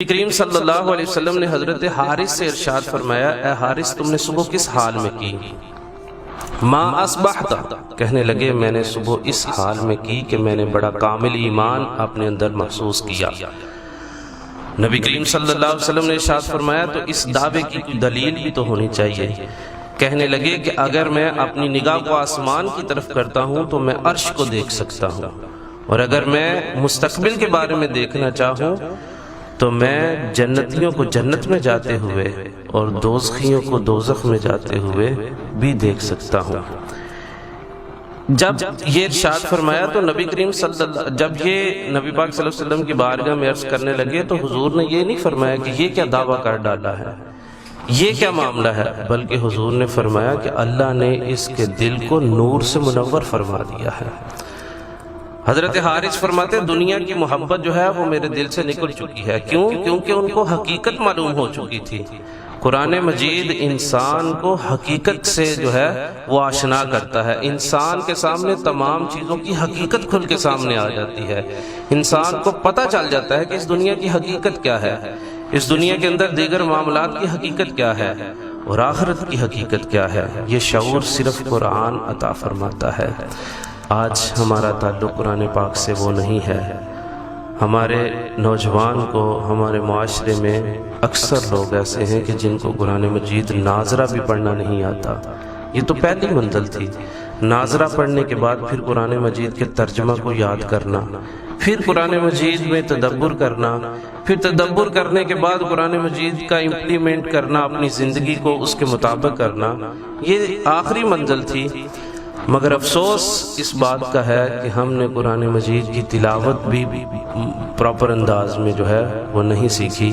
کریم صلی اللہ علیہ وسلم نے حضرت حارث سے ارشاد فرمایا، اے حارث تم نے صبح کس حال میں کی؟ ما اصبحت، کہنے لگے میں نے صبح اس حال میں کی کہ میں نے بڑا کامل ایمان اپنے اندر محسوس کیا۔ نبی کریم صلی اللہ علیہ وسلم نے ارشاد فرمایا تو اس دعوے کی کوئی دلیل بھی تو ہونی چاہیے۔ کہنے لگے کہ اگر میں اپنی نگاہ کو آسمان کی طرف کرتا ہوں تو میں عرش کو دیکھ سکتا ہوں، اور اگر میں مستقبل کے بارے میں دیکھنا چاہوں تو میں جنتیوں کو جنت میں جاتے ہوئے اور دوزخیوں کو دوزخ میں جاتے ہوئے بھی دیکھ سکتا ہوں۔ جب یہ ارشاد فرمایا تو نبی کریم جب یہ نبی پاک صلی اللہ علیہ وسلم کی بارگاہ میں عرض کرنے لگے تو حضور نے یہ نہیں فرمایا کہ یہ کیا دعویٰ کر ڈالا ہے، یہ کیا معاملہ ہے، بلکہ حضور نے فرمایا کہ اللہ نے اس کے دل کو نور سے منور فرما دیا ہے۔ حضرت حارث فرماتے دنیا کی محبت جو ہے وہ میرے دل سے نکل چکی ہے، کیوں؟ کیونکہ ان کو حقیقت معلوم ہو چکی تھی۔ قرآن مجید انسان کو حقیقت سے جو ہے وہ آشنا کرتا ہے، انسان کے سامنے تمام چیزوں کی حقیقت کھل کے سامنے آ جاتی ہے، انسان کو پتہ چل جاتا ہے کہ اس دنیا کی حقیقت کیا ہے، اس دنیا کے اندر دیگر معاملات کی حقیقت کیا ہے اور آخرت کی حقیقت کیا ہے۔ یہ شعور صرف قرآن عطا فرماتا ہے۔ آج ہمارا تعلق قرآن پاک سے وہ نہیں ہے۔ ہمارے نوجوان کو ہمارے معاشرے میں اکثر لوگ ایسے ہیں کہ جن کو قرآن مجید ناظرہ بھی پڑھنا نہیں آتا۔ یہ تو پہلی منزل تھی، ناظرہ پڑھنے کے بعد پھر قرآن مجید کے ترجمہ کو یاد کرنا، پھر قرآن مجید میں تدبر کرنا، پھر تدبر کرنے کے بعد قرآن مجید کا امپلیمنٹ کرنا، اپنی زندگی کو اس کے مطابق کرنا، یہ آخری منزل تھی۔ مگر افسوس اس بات کا ہے کہ ہم نے قرآن مجید کی تلاوت بھی پراپر انداز میں جو ہے وہ نہیں سیکھی۔